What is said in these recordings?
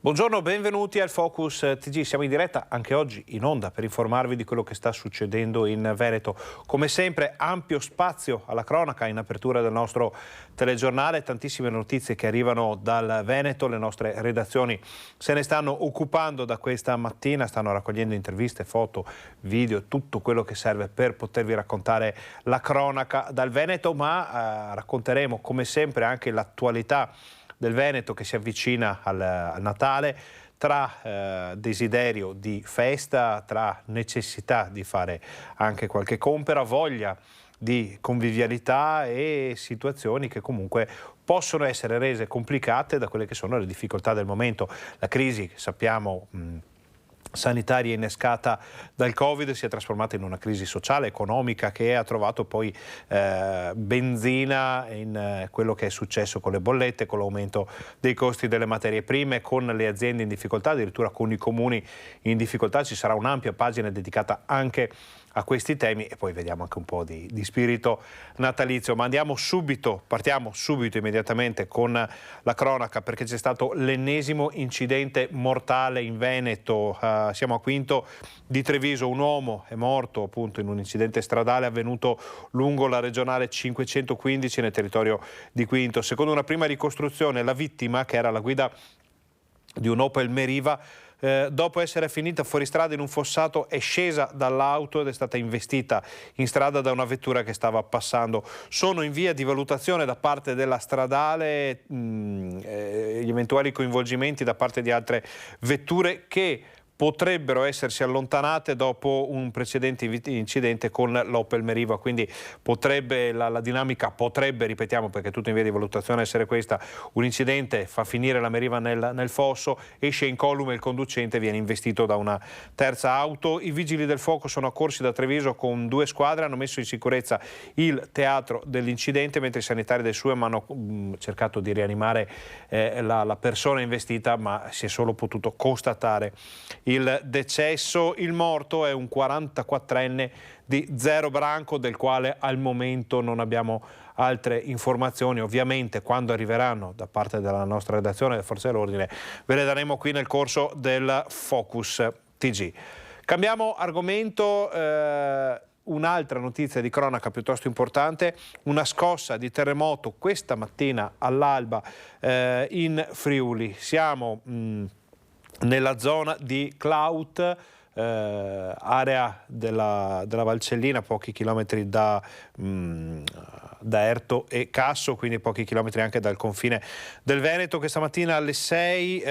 Buongiorno, benvenuti al Focus TG. Siamo in diretta anche oggi in onda per informarvi di quello che sta succedendo in Veneto. Come sempre ampio spazio alla cronaca in apertura del nostro telegiornale, tantissime notizie che arrivano dal Veneto, le nostre redazioni se ne stanno occupando da questa mattina, stanno raccogliendo interviste, foto, video, tutto quello che serve per potervi raccontare la cronaca dal Veneto, ma racconteremo come sempre anche l'attualità del Veneto che si avvicina al Natale, tra desiderio di festa, tra necessità di fare anche qualche compera, voglia di convivialità e situazioni che comunque possono essere rese complicate da quelle che sono le difficoltà del momento. La crisi, sappiamo, sanitaria innescata dal Covid si è trasformata in una crisi sociale, economica, che ha trovato poi benzina in quello che è successo con le bollette, con l'aumento dei costi delle materie prime, con le aziende in difficoltà, addirittura con i comuni in difficoltà. Ci sarà un'ampia pagina dedicata anche a questi temi e poi vediamo anche un po' di spirito natalizio. Ma partiamo subito immediatamente con la cronaca, perché c'è stato l'ennesimo incidente mortale in Veneto. Siamo a Quinto di Treviso, un uomo è morto appunto in un incidente stradale avvenuto lungo la regionale 515 nel territorio di Quinto. Secondo una prima ricostruzione, la vittima, che era alla guida di un Opel Meriva, dopo essere finita fuori strada in un fossato è scesa dall'auto ed è stata investita in strada da una vettura che stava passando. Sono in via di valutazione da parte della stradale gli eventuali coinvolgimenti da parte di altre vetture che potrebbero essersi allontanate dopo un precedente incidente con l'Opel Meriva, quindi potrebbe, la dinamica potrebbe, ripetiamo perché è tutto in via di valutazione, essere questa: un incidente fa finire la Meriva nel fosso, esce incolume il conducente, viene investito da una terza auto. I vigili del fuoco sono accorsi da Treviso con 2 squadre, hanno messo in sicurezza il teatro dell'incidente, mentre i sanitari del SUEM hanno cercato di rianimare la persona investita, ma si è solo potuto constatare il decesso. Il morto è un 44enne di Zero Branco, del quale al momento non abbiamo altre informazioni. Ovviamente quando arriveranno da parte della nostra redazione delle forze dell'ordine ve le daremo qui nel corso del Focus TG. Cambiamo argomento. Un'altra notizia di cronaca piuttosto importante: una scossa di terremoto questa mattina all'alba in Friuli. Siamo nella zona di Claut, area della Valcellina, pochi chilometri da Erto e Casso, quindi pochi chilometri anche dal confine del Veneto. Questa mattina alle 6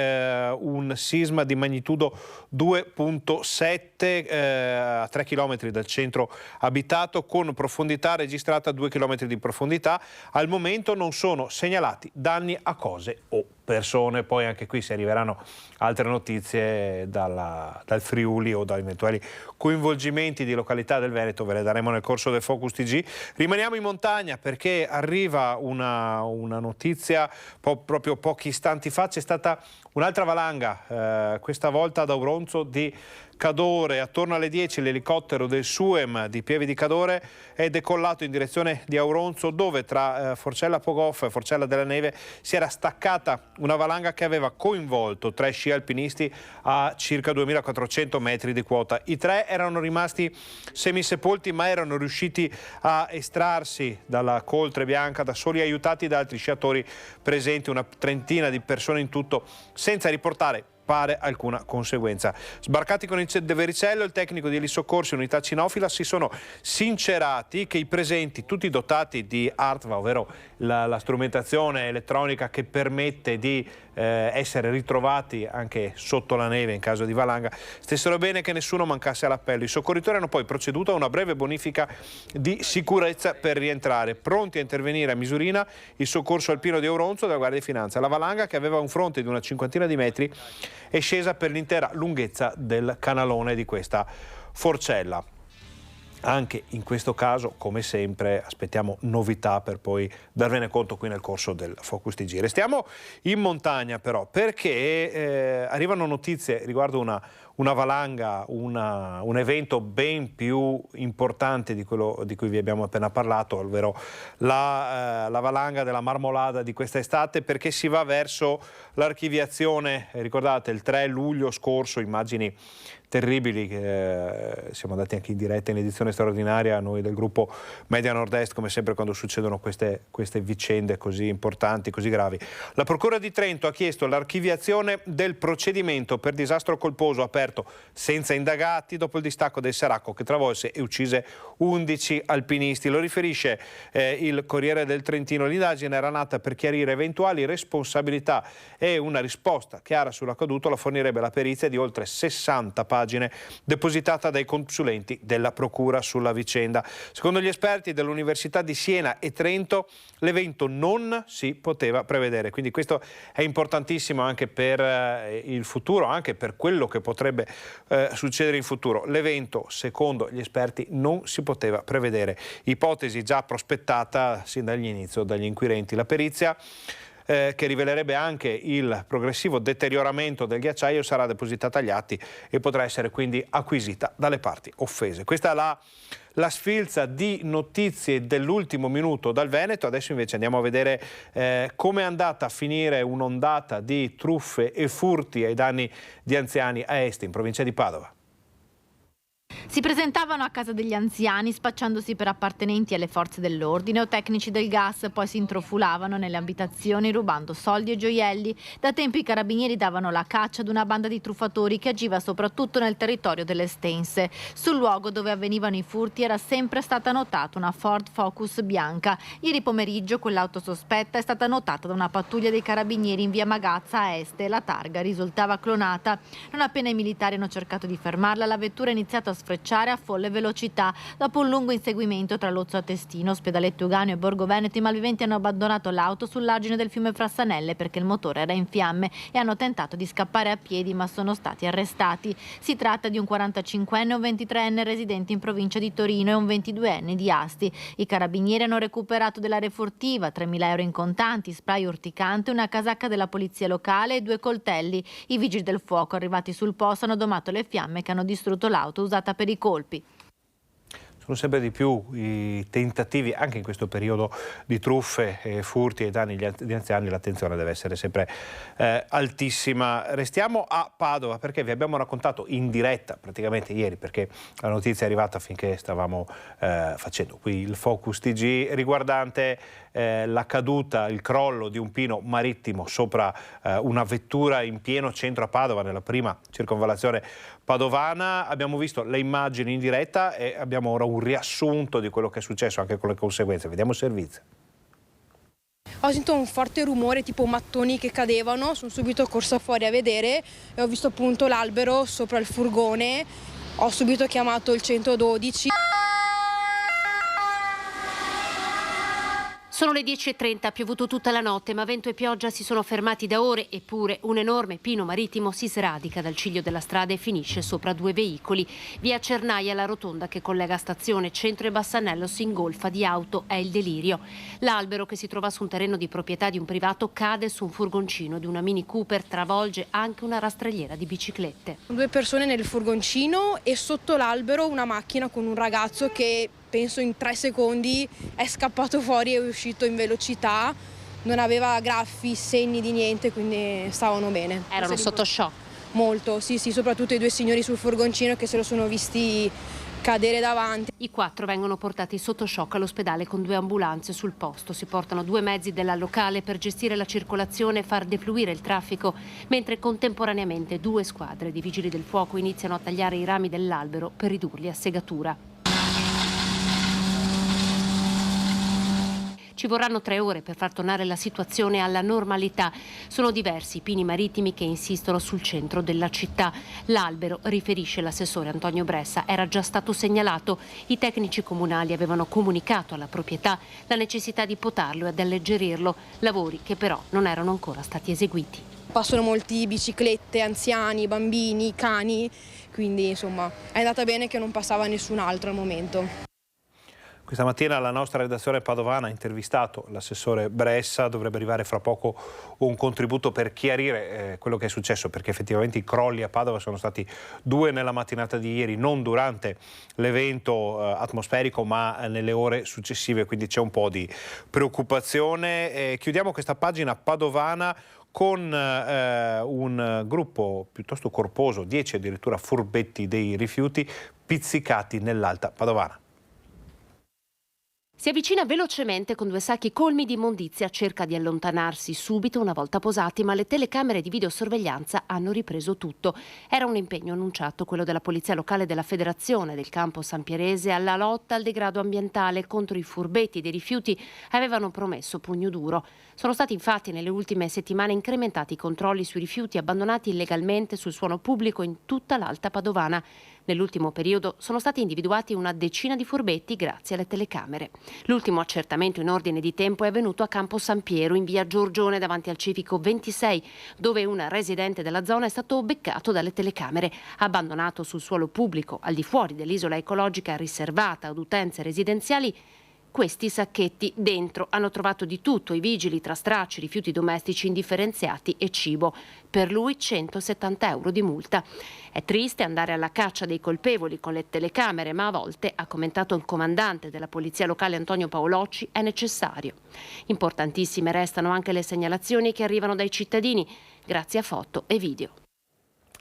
un sisma di magnitudo 2.7 a 3 chilometri dal centro abitato, con profondità registrata a 2 chilometri di profondità. Al momento non sono segnalati danni a cose o persone. Poi anche qui, se arriveranno altre notizie dal Friuli o da eventuali coinvolgimenti di località del Veneto, ve le daremo nel corso del Focus TG. Rimaniamo in montagna perché arriva una notizia proprio pochi istanti fa. C'è stata un'altra valanga, questa volta ad Auronzo di Cadore. Attorno alle 10 l'elicottero del SUEM di Pieve di Cadore è decollato in direzione di Auronzo, dove tra Forcella Pogoff e Forcella della Neve si era staccata una valanga che aveva coinvolto 3 sci alpinisti a circa 2400 metri di quota. I 3 erano rimasti semisepolti, ma erano riusciti a estrarsi dalla coltre bianca da soli, aiutati da altri sciatori presenti, una trentina di persone in tutto, senza riportare pare alcuna conseguenza. Sbarcati con il Devericello, il tecnico di elisoccorsi e unità cinofila si sono sincerati che i presenti, tutti dotati di ARTVA, ovvero la strumentazione elettronica che permette di essere ritrovati anche sotto la neve in caso di valanga, stessero bene, che nessuno mancasse all'appello. I soccorritori hanno poi proceduto a una breve bonifica di sicurezza per rientrare, pronti a intervenire a Misurina il soccorso alpino di Auronzo della Guardia di Finanza. La valanga, che aveva un fronte di una cinquantina di metri, è scesa per l'intera lunghezza del canalone di questa Forcella. Anche in questo caso, come sempre, aspettiamo novità per poi darvene conto qui nel corso del Focus TG. Restiamo in montagna però, perché arrivano notizie riguardo una valanga, un evento ben più importante di quello di cui vi abbiamo appena parlato, ovvero la valanga della Marmolada di questa estate, perché si va verso l'archiviazione. Ricordate il 3 luglio scorso, immagini terribili, siamo andati anche in diretta in edizione straordinaria noi del gruppo Media Nord-Est, come sempre quando succedono queste vicende così importanti, così gravi. La Procura di Trento ha chiesto l'archiviazione del procedimento per disastro colposo aperto senza indagati dopo il distacco del Siracco che travolse e uccise 11 alpinisti. Lo riferisce il Corriere del Trentino. L'indagine era nata per chiarire eventuali responsabilità e una risposta chiara sull'accaduto la fornirebbe la perizia di oltre 60 pagine depositata dai consulenti della Procura sulla vicenda. Secondo gli esperti dell'Università di Siena e Trento l'evento non si poteva prevedere, quindi questo è importantissimo anche per il futuro, anche per quello che potrebbe succedere in futuro. L'evento, secondo gli esperti, non si poteva prevedere, ipotesi già prospettata sin dall'inizio dagli inquirenti. La perizia che rivelerebbe anche il progressivo deterioramento del ghiacciaio sarà depositata agli atti e potrà essere quindi acquisita dalle parti offese. Questa è la sfilza di notizie dell'ultimo minuto dal Veneto. Adesso invece andiamo a vedere come è andata a finire un'ondata di truffe e furti ai danni di anziani a Este, in provincia di Padova. Si presentavano a casa degli anziani spacciandosi per appartenenti alle forze dell'ordine o tecnici del gas, poi si intrufolavano nelle abitazioni rubando soldi e gioielli. Da tempo i carabinieri davano la caccia ad una banda di truffatori che agiva soprattutto nel territorio delle Stense. Sul luogo dove avvenivano i furti era sempre stata notata una Ford Focus bianca. Ieri pomeriggio quell'auto sospetta è stata notata da una pattuglia dei carabinieri in via Magazza a Este. La targa risultava clonata. Non appena i militari hanno cercato di fermarla, la vettura ha iniziato a sfrecciare a folle velocità. Dopo un lungo inseguimento tra Lozzo Attestino, Ospedaletto Euganeo e Borgo Veneto, i malviventi hanno abbandonato l'auto sull'argine del fiume Frassanelle perché il motore era in fiamme e hanno tentato di scappare a piedi ma sono stati arrestati. Si tratta di un 45enne e un 23enne residenti in provincia di Torino e un 22enne di Asti. I carabinieri hanno recuperato dell'area furtiva, 3.000 euro in contanti, spray urticante, una casacca della polizia locale e 2 coltelli. I vigili del fuoco arrivati sul posto hanno domato le fiamme che hanno distrutto l'auto usata per i colpi. Sono sempre di più i tentativi, anche in questo periodo, di truffe, furti ai danni di anziani. L'attenzione deve essere sempre altissima. Restiamo a Padova perché vi abbiamo raccontato in diretta praticamente ieri, perché la notizia è arrivata finché stavamo facendo qui il Focus TG, riguardante la caduta, il crollo di un pino marittimo sopra una vettura in pieno centro a Padova, nella prima circonvallazione padovana. Abbiamo visto le immagini in diretta e abbiamo ora un riassunto di quello che è successo, anche con le conseguenze. Vediamo il servizio. Ho sentito un forte rumore tipo mattoni che cadevano, sono subito corsa fuori a vedere e ho visto appunto l'albero sopra il furgone, ho subito chiamato il 112. Sono le 10:30, ha piovuto tutta la notte, ma vento e pioggia si sono fermati da ore, eppure un enorme pino marittimo si sradica dal ciglio della strada e finisce sopra 2 veicoli. Via Cernaia, la rotonda che collega stazione Centro e Bassanello si ingolfa di auto, è il delirio. L'albero, che si trova su un terreno di proprietà di un privato, cade su un furgoncino di una Mini Cooper, travolge anche una rastrelliera di biciclette. 2 persone nel furgoncino e sotto l'albero una macchina con un ragazzo che penso in 3 secondi è scappato fuori e è uscito in velocità, non aveva graffi, segni di niente, quindi stavano bene. Erano sotto shock? Molto, sì, soprattutto i 2 signori sul furgoncino che se lo sono visti cadere davanti. I 4 vengono portati sotto shock all'ospedale con 2 ambulanze sul posto. Si portano 2 mezzi della locale per gestire la circolazione e far defluire il traffico, mentre contemporaneamente 2 squadre di vigili del fuoco iniziano a tagliare i rami dell'albero per ridurli a segatura. Ci vorranno 3 ore per far tornare la situazione alla normalità. Sono diversi i pini marittimi che insistono sul centro della città. L'albero, riferisce l'assessore Antonio Bressa, era già stato segnalato. I tecnici comunali avevano comunicato alla proprietà la necessità di potarlo e ad alleggerirlo, lavori che però non erano ancora stati eseguiti. Passano molti biciclette, anziani, bambini, cani, quindi insomma è andata bene che non passava nessun altro al momento. Questa mattina la nostra redazione padovana ha intervistato l'assessore Bressa, dovrebbe arrivare fra poco un contributo per chiarire quello che è successo, perché effettivamente i crolli a Padova sono stati 2 nella mattinata di ieri, non durante l'evento atmosferico ma nelle ore successive, quindi c'è un po' di preoccupazione. Chiudiamo questa pagina padovana con un gruppo piuttosto corposo, 10 addirittura furbetti dei rifiuti pizzicati nell'Alta Padovana. Si avvicina velocemente con 2 sacchi colmi di immondizia, cerca di allontanarsi subito una volta posati, ma le telecamere di videosorveglianza hanno ripreso tutto. Era un impegno annunciato, quello della Polizia Locale della Federazione del Campo San Pierese, alla lotta al degrado ambientale contro i furbetti dei rifiuti. Avevano promesso pugno duro. Sono stati infatti nelle ultime settimane incrementati i controlli sui rifiuti abbandonati illegalmente sul suolo pubblico in tutta l'Alta Padovana. Nell'ultimo periodo sono stati individuati una decina di furbetti grazie alle telecamere. L'ultimo accertamento in ordine di tempo è avvenuto a Campo San Piero, in via Giorgione, davanti al civico 26, dove un residente della zona è stato beccato dalle telecamere, abbandonato sul suolo pubblico, al di fuori dell'isola ecologica riservata ad utenze residenziali. Questi sacchetti dentro hanno trovato di tutto, i vigili, tra stracci, rifiuti domestici indifferenziati e cibo. Per lui 170 euro di multa. È triste andare alla caccia dei colpevoli con le telecamere, ma a volte, ha commentato il comandante della Polizia Locale Antonio Paolocci, è necessario. Importantissime restano anche le segnalazioni che arrivano dai cittadini, grazie a foto e video.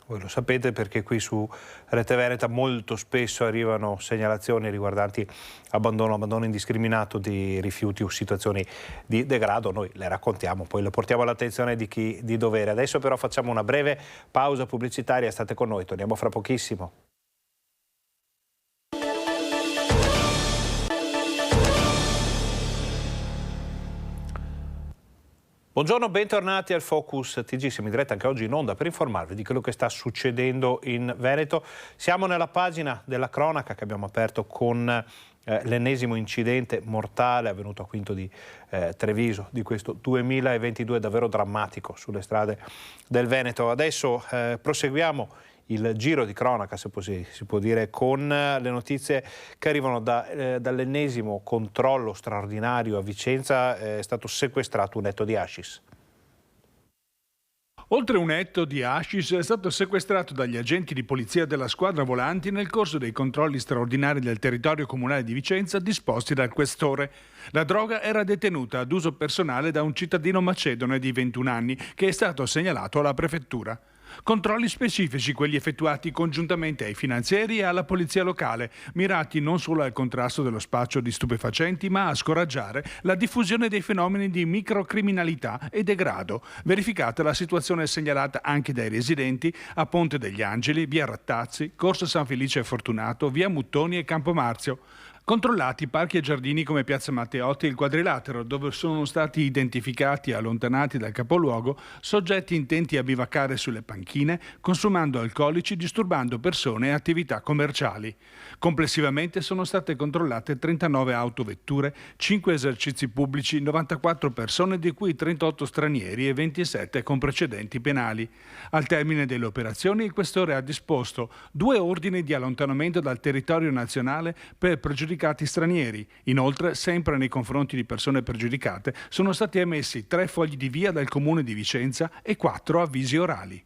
Voi lo sapete perché qui su Rete Veneta molto spesso arrivano segnalazioni riguardanti abbandono indiscriminato di rifiuti o situazioni di degrado. Noi le raccontiamo, poi le portiamo all'attenzione di chi di dovere. Adesso però facciamo una breve pausa pubblicitaria, state con noi, torniamo fra pochissimo. Buongiorno, bentornati al Focus TG, siamo in diretta anche oggi in onda per informarvi di quello che sta succedendo in Veneto. Siamo nella pagina della cronaca che abbiamo aperto con l'ennesimo incidente mortale avvenuto a Quinto di Treviso di questo 2022 davvero drammatico sulle strade del Veneto. Adesso proseguiamo il giro di cronaca, se si può dire, con le notizie che arrivano dall'ennesimo controllo straordinario a Vicenza. È stato sequestrato un etto di hashish. Oltre un etto di hashish è stato sequestrato dagli agenti di polizia della squadra volanti nel corso dei controlli straordinari del territorio comunale di Vicenza disposti dal questore. La droga era detenuta ad uso personale da un cittadino macedone di 21 anni che è stato segnalato alla prefettura. Controlli specifici, quelli effettuati congiuntamente ai finanzieri e alla polizia locale, mirati non solo al contrasto dello spaccio di stupefacenti, ma a scoraggiare la diffusione dei fenomeni di microcriminalità e degrado. Verificata la situazione segnalata anche dai residenti a Ponte degli Angeli, via Rattazzi, Corso San Felice e Fortunato, via Muttoni e Campo Marzio. Controllati parchi e giardini come Piazza Matteotti e il Quadrilatero, dove sono stati identificati e allontanati dal capoluogo soggetti intenti a bivaccare sulle panchine, consumando alcolici, disturbando persone e attività commerciali. Complessivamente sono state controllate 39 autovetture, 5 esercizi pubblici, 94 persone, di cui 38 stranieri e 27 con precedenti penali. Al termine delle operazioni il questore ha disposto 2 ordini di allontanamento dal territorio nazionale per pregiudicati stranieri. Inoltre, sempre nei confronti di persone pregiudicate, sono stati emessi 3 fogli di via dal comune di Vicenza e 4 avvisi orali.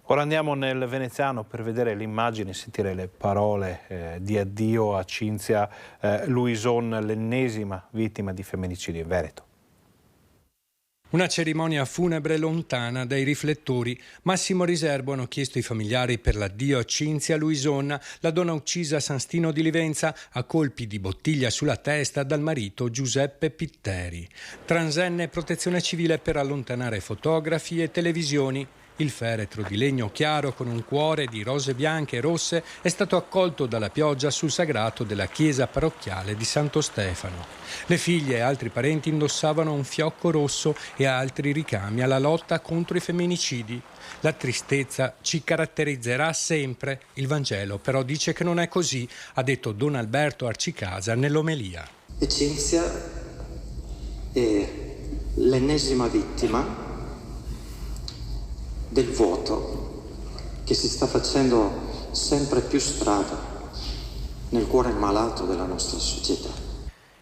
Ora andiamo nel veneziano per vedere le immagini e sentire le parole di addio a Cinzia Luison, l'ennesima vittima di femminicidio in Veneto. Una cerimonia funebre lontana dai riflettori. Massimo Riserbo hanno chiesto ai familiari per l'addio a Cinzia Luison, la donna uccisa a San Stino di Livenza a colpi di bottiglia sulla testa dal marito Giuseppe Pitteri. Transenne protezione civile per allontanare fotografi e televisioni. Il feretro di legno chiaro con un cuore di rose bianche e rosse è stato accolto dalla pioggia sul sagrato della chiesa parrocchiale di Santo Stefano. Le figlie e altri parenti indossavano un fiocco rosso e altri ricami alla lotta contro i femminicidi. La tristezza ci caratterizzerà sempre. Il Vangelo però dice che non è così, ha detto Don Alberto Arcicasa nell'omelia. E Cinzia è l'ennesima vittima del vuoto che si sta facendo sempre più strada nel cuore malato della nostra società.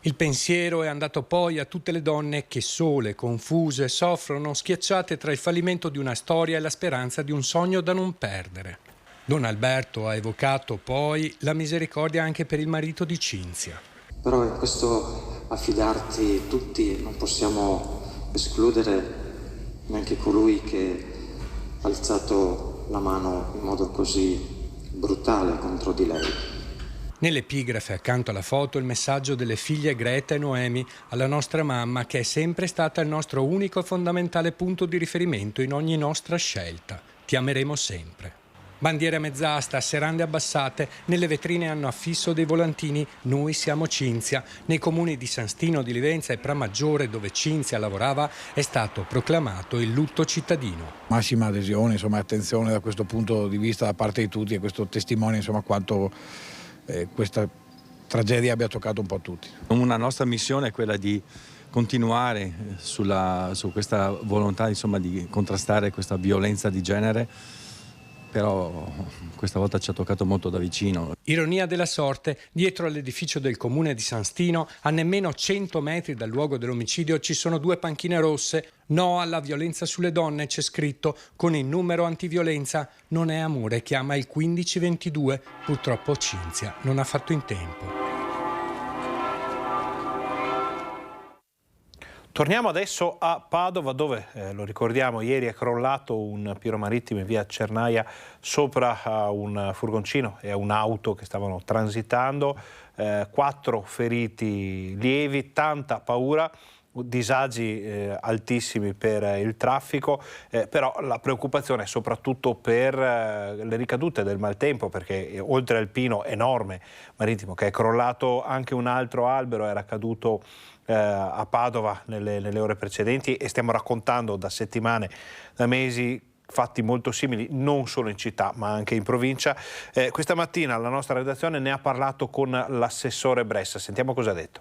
Il pensiero è andato poi a tutte le donne che sole, confuse, soffrono, schiacciate tra il fallimento di una storia e la speranza di un sogno da non perdere. Don Alberto ha evocato poi la misericordia anche per il marito di Cinzia. Però in questo affidarti tutti non possiamo escludere neanche colui che ha alzato la mano in modo così brutale contro di lei. Nell'epigrafe accanto alla foto il messaggio delle figlie Greta e Noemi alla nostra mamma, che è sempre stata il nostro unico e fondamentale punto di riferimento in ogni nostra scelta. Ti ameremo sempre. Bandiere a mezz'asta, serrande abbassate, nelle vetrine hanno affisso dei volantini "Noi siamo Cinzia". Nei comuni di San Stino di Livenza e Pramaggiore, dove Cinzia lavorava, è stato proclamato il lutto cittadino. Massima adesione, insomma, attenzione da questo punto di vista da parte di tutti, e questo testimonia, insomma, quanto questa tragedia abbia toccato un po' tutti. Una nostra missione è quella di continuare su questa volontà, insomma, di contrastare questa violenza di genere, però questa volta ci ha toccato molto da vicino. Ironia della sorte, dietro all'edificio del comune di San Stino, a nemmeno 100 metri dal luogo dell'omicidio, ci sono 2 panchine rosse. No alla violenza sulle donne, c'è scritto, con il numero antiviolenza. Non è amore, chiama il 1522. Purtroppo Cinzia non ha fatto in tempo. Torniamo adesso a Padova, dove, lo ricordiamo, ieri è crollato un Piero Marittimo in via Cernaia sopra a un furgoncino e a un'auto che stavano transitando. 4 feriti lievi, tanta paura, disagi altissimi per il traffico, però la preoccupazione è soprattutto per le ricadute del maltempo, perché oltre al pino enorme marittimo che è crollato, anche un altro albero era caduto a Padova nelle ore precedenti, e stiamo raccontando da settimane, da mesi, fatti molto simili non solo in città ma anche in provincia. Questa mattina la nostra redazione ne ha parlato con l'assessore Bressa, sentiamo cosa ha detto.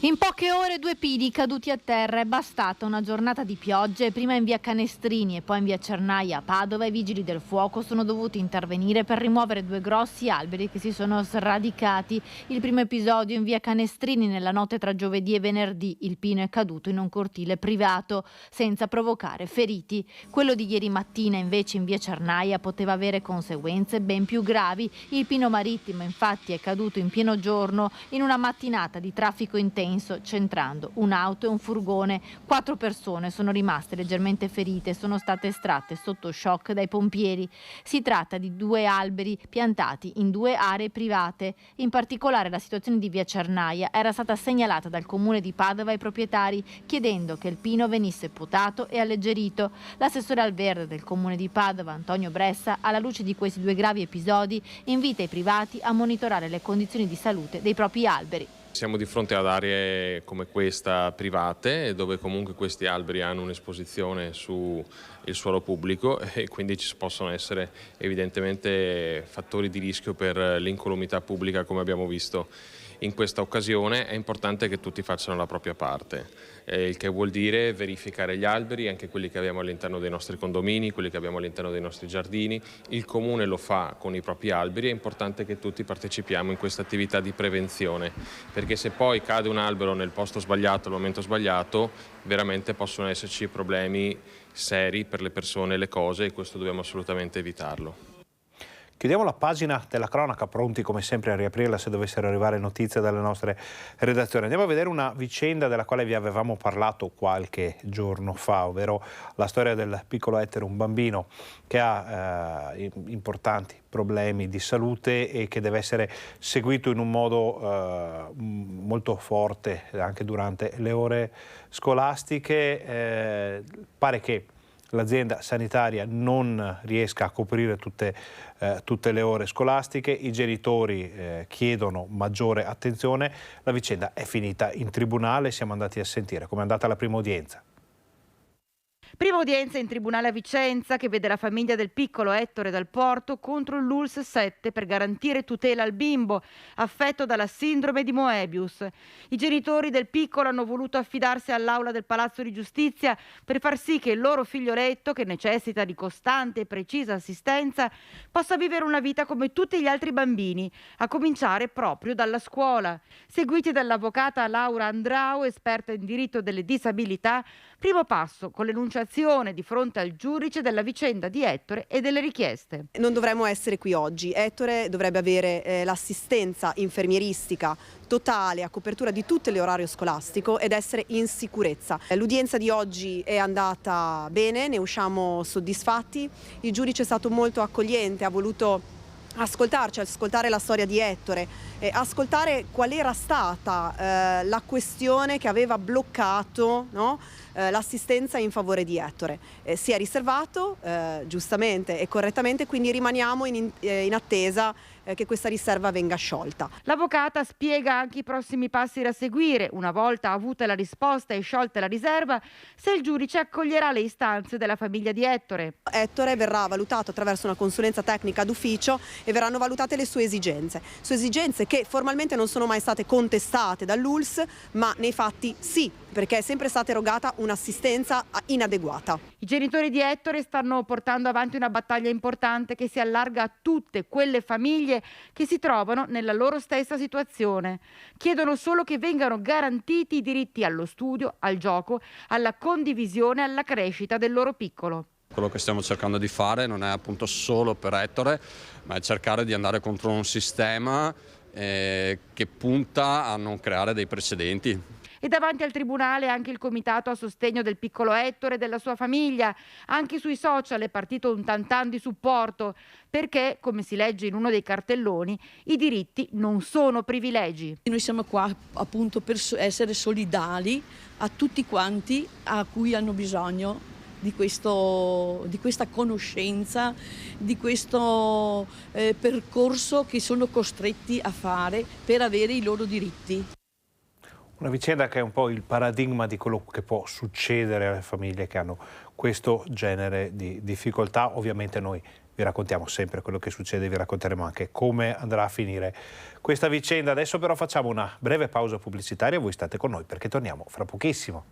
In poche ore 2 pini caduti a terra. È bastata una giornata di piogge, prima in via Canestrini e poi in via Cernaia a Padova. I vigili del fuoco sono dovuti intervenire per rimuovere 2 grossi alberi che si sono sradicati. Il primo episodio in via Canestrini nella notte tra giovedì e venerdì. Il pino è caduto in un cortile privato senza provocare feriti. Quello di ieri mattina invece in via Cernaia poteva avere conseguenze ben più gravi. Il pino marittimo infatti è caduto in pieno giorno in una mattinata di traffico intenso, centrando un'auto e un furgone. 4 persone sono rimaste leggermente ferite e sono state estratte sotto shock dai pompieri. Si tratta di 2 alberi piantati in 2 aree private. In particolare la situazione di via Cernaia era stata segnalata dal comune di Padova ai proprietari, chiedendo che il pino venisse potato e alleggerito. L'assessore al verde del comune di Padova, Antonio Bressa, alla luce di questi 2 gravi episodi, invita i privati a monitorare le condizioni di salute dei propri alberi. Siamo di fronte ad aree come questa private, dove comunque questi alberi hanno un'esposizione sul suolo pubblico, e quindi ci possono essere evidentemente fattori di rischio per l'incolumità pubblica, come abbiamo visto in questa occasione. È importante che tutti facciano la propria parte, il che vuol dire verificare gli alberi, anche quelli che abbiamo all'interno dei nostri condomini, quelli che abbiamo all'interno dei nostri giardini. Il comune lo fa con i propri alberi, è importante che tutti partecipiamo in questa attività di prevenzione, perché se poi cade un albero nel posto sbagliato, al momento sbagliato, veramente possono esserci problemi seri per le persone e le cose, e questo dobbiamo assolutamente evitarlo. Chiudiamo la pagina della cronaca, pronti come sempre a riaprirla se dovessero arrivare notizie dalle nostre redazioni. Andiamo a vedere una vicenda della quale vi avevamo parlato qualche giorno fa, ovvero la storia del piccolo Ettore, un bambino che ha importanti problemi di salute e che deve essere seguito in un modo molto forte anche durante le ore scolastiche. Pare che l'azienda sanitaria non riesca a coprire tutte le ore scolastiche, i genitori chiedono maggiore attenzione, la vicenda è finita in tribunale, siamo andati a sentire com'è andata la prima udienza. Prima udienza in tribunale a Vicenza che vede la famiglia del piccolo Ettore Dal Porto contro l'ULSS 7 per garantire tutela al bimbo affetto dalla sindrome di Moebius. I genitori del piccolo hanno voluto affidarsi all'aula del Palazzo di Giustizia per far sì che il loro figlioletto, che necessita di costante e precisa assistenza, possa vivere una vita come tutti gli altri bambini, a cominciare proprio dalla scuola. Seguiti dall'avvocata Laura Andrau, esperta in diritto delle disabilità, primo passo con l'enunciazione di fronte al giudice della vicenda di Ettore e delle richieste. Non dovremmo essere qui oggi. Ettore dovrebbe avere l'assistenza infermieristica totale a copertura di tutto l'orario scolastico ed essere in sicurezza. L'udienza di oggi è andata bene, ne usciamo soddisfatti. Il giudice è stato molto accogliente, ha voluto ascoltarci, ascoltare la storia di Ettore, ascoltare qual era stata la questione che aveva bloccato, no? L'assistenza in favore di Ettore. Si è riservato giustamente e correttamente, quindi rimaniamo in attesa che questa riserva venga sciolta. L'avvocata spiega anche i prossimi passi da seguire, una volta avuta la risposta e sciolta la riserva, se il giudice accoglierà le istanze della famiglia di Ettore. Ettore verrà valutato attraverso una consulenza tecnica d'ufficio e verranno valutate le sue esigenze che formalmente non sono mai state contestate dall'ULSS, ma nei fatti sì, perché è sempre stata erogata un'assistenza inadeguata. I genitori di Ettore stanno portando avanti una battaglia importante che si allarga a tutte quelle famiglie che si trovano nella loro stessa situazione. Chiedono solo che vengano garantiti i diritti allo studio, al gioco, alla condivisione, alla crescita del loro piccolo. Quello che stiamo cercando di fare non è appunto solo per Ettore, ma è cercare di andare contro un sistema che punta a non creare dei precedenti. E davanti al tribunale anche il comitato a sostegno del piccolo Ettore e della sua famiglia. Anche sui social è partito un tantan di supporto, perché, come si legge in uno dei cartelloni, i diritti non sono privilegi. Noi siamo qua appunto per essere solidali a tutti quanti a cui hanno bisogno di questa conoscenza, di questo percorso che sono costretti a fare per avere i loro diritti. Una vicenda che è un po' il paradigma di quello che può succedere alle famiglie che hanno questo genere di difficoltà. Ovviamente noi vi raccontiamo sempre quello che succede, vi racconteremo anche come andrà a finire questa vicenda. Adesso però facciamo una breve pausa pubblicitaria, voi state con noi perché torniamo fra pochissimo.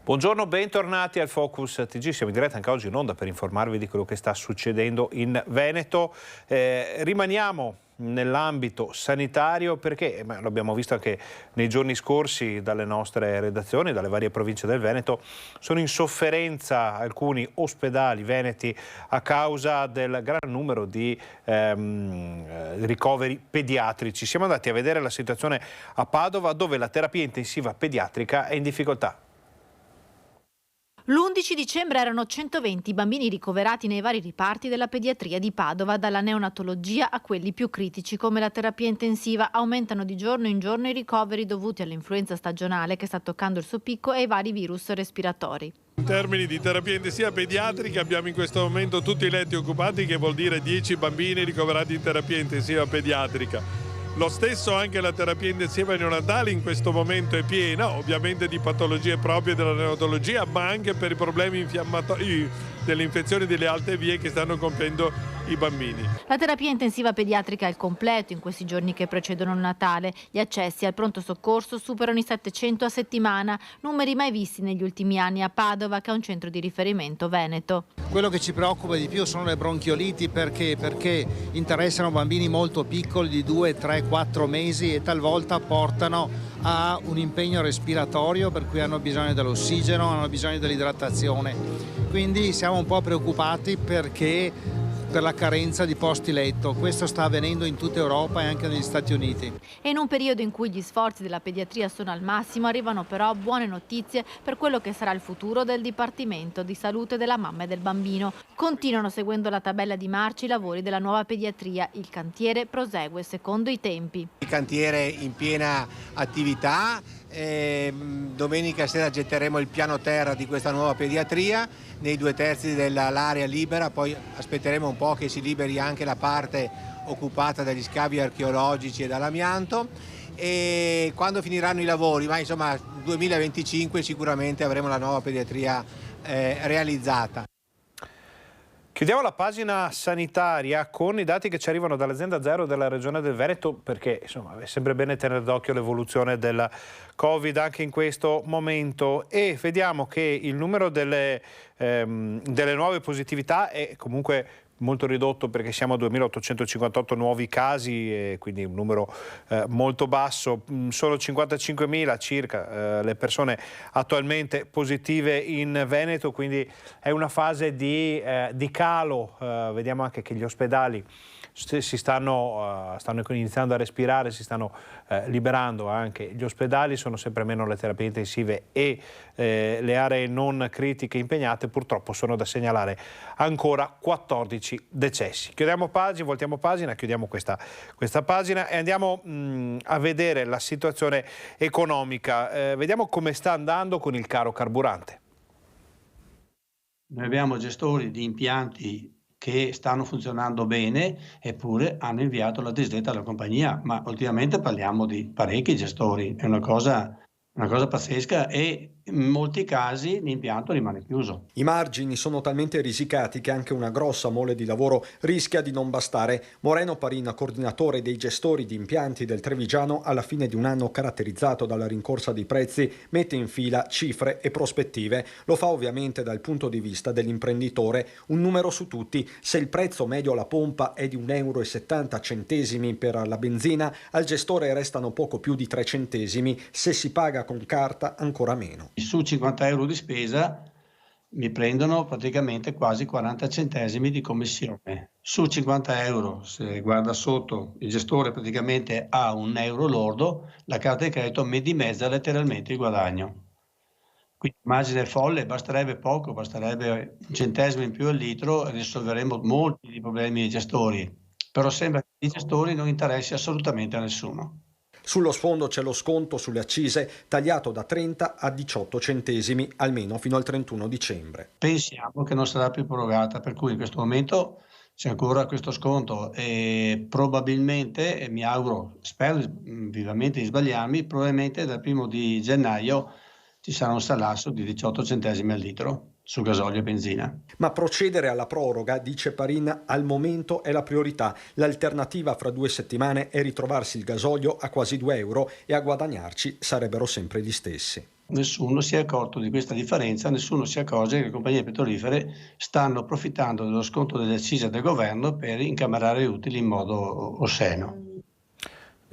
Buongiorno, bentornati al Focus TG, siamo in diretta anche oggi in onda per informarvi di quello che sta succedendo in Veneto. Rimaniamo nell'ambito sanitario perché lo abbiamo visto anche nei giorni scorsi dalle nostre redazioni, dalle varie province del Veneto, sono in sofferenza alcuni ospedali veneti a causa del gran numero di ricoveri pediatrici. Siamo andati a vedere la situazione a Padova dove la terapia intensiva pediatrica è in difficoltà. L'11 dicembre erano 120 bambini ricoverati nei vari riparti della pediatria di Padova, dalla neonatologia a quelli più critici come la terapia intensiva. Aumentano di giorno in giorno i ricoveri dovuti all'influenza stagionale che sta toccando il suo picco e ai vari virus respiratori. In termini di terapia intensiva pediatrica abbiamo in questo momento tutti i letti occupati, che vuol dire 10 bambini ricoverati in terapia intensiva pediatrica. Lo stesso anche la terapia intensiva neonatale in questo momento è piena, ovviamente di patologie proprie della neonatologia, ma anche per i problemi infiammatori delle infezioni delle alte vie che stanno compiendo i bambini. La terapia intensiva pediatrica è al completo in questi giorni che precedono il Natale. Gli accessi al pronto soccorso superano i 700 a settimana, numeri mai visti negli ultimi anni a Padova, che è un centro di riferimento veneto. Quello che ci preoccupa di più sono le bronchioliti perché interessano bambini molto piccoli di 2, 3, 4 mesi e talvolta portano a un impegno respiratorio per cui hanno bisogno dell'ossigeno, hanno bisogno dell'idratazione. Quindi siamo un po' preoccupati perché per la carenza di posti letto. Questo sta avvenendo in tutta Europa e anche negli Stati Uniti. E in un periodo in cui gli sforzi della pediatria sono al massimo, arrivano però buone notizie per quello che sarà il futuro del Dipartimento di Salute della Mamma e del Bambino. Continuano, seguendo la tabella di marcia, i lavori della nuova pediatria. Il cantiere prosegue secondo i tempi. Il cantiere in piena attività, Domenica sera getteremo il piano terra di questa nuova pediatria nei 2/3 dell'area libera, poi aspetteremo un po' che si liberi anche la parte occupata dagli scavi archeologici e dall'amianto, e quando finiranno i lavori, ma insomma 2025 sicuramente avremo la nuova pediatria realizzata. Chiudiamo la pagina sanitaria con i dati che ci arrivano dall'azienda Zero della Regione del Veneto, perché insomma è sempre bene tenere d'occhio l'evoluzione del Covid anche in questo momento, e vediamo che il numero delle nuove positività è comunque molto ridotto, perché siamo a 2.858 nuovi casi, e quindi un numero molto basso. Solo 55.000 circa le persone attualmente positive in Veneto, quindi è una fase di calo. Vediamo anche che gli ospedali stanno iniziando a respirare, si stanno liberando anche gli ospedali, sono sempre meno le terapie intensive e le aree non critiche impegnate. Purtroppo sono da segnalare ancora 14 decessi. Voltiamo pagina, chiudiamo questa pagina e andiamo a vedere la situazione economica. Vediamo come sta andando con il caro carburante. Noi abbiamo gestori di impianti che stanno funzionando bene, eppure hanno inviato la disdetta alla compagnia, ma ultimamente parliamo di parecchi gestori, è una cosa pazzesca, e in molti casi l'impianto rimane chiuso. I margini sono talmente risicati che anche una grossa mole di lavoro rischia di non bastare. Moreno Parina, coordinatore dei gestori di impianti del Trevigiano, alla fine di un anno caratterizzato dalla rincorsa dei prezzi, mette in fila cifre e prospettive. Lo fa ovviamente dal punto di vista dell'imprenditore. Un numero su tutti: se il prezzo medio alla pompa è di 1,70 euro per la benzina, al gestore restano poco più di 3 centesimi, se si paga con carta ancora meno. Su 50 euro di spesa mi prendono praticamente quasi 40 centesimi di commissione. Su 50 euro, se guarda sotto, il gestore praticamente ha €1 lordo, la carta di credito mi dimezza letteralmente il guadagno. Quindi immagine folle, basterebbe poco, basterebbe un centesimo in più al litro e risolveremo molti dei problemi dei gestori. Però sembra che i gestori non interessi assolutamente a nessuno. Sullo sfondo c'è lo sconto sulle accise, tagliato da 30 a 18 centesimi, almeno fino al 31 dicembre. Pensiamo che non sarà più prorogata, per cui in questo momento c'è ancora questo sconto e probabilmente, mi auguro, spero vivamente di sbagliarmi, probabilmente dal 1 di gennaio ci sarà un salasso di 18 centesimi al litro su gasolio e benzina. Ma procedere alla proroga, dice Parina, al momento è la priorità. L'alternativa fra 2 settimane è ritrovarsi il gasolio a quasi €2 e a guadagnarci sarebbero sempre gli stessi. Nessuno si è accorto di questa differenza, nessuno si accorge che le compagnie petrolifere stanno approfittando dello sconto delle accise del governo per incamerare utili in modo osceno.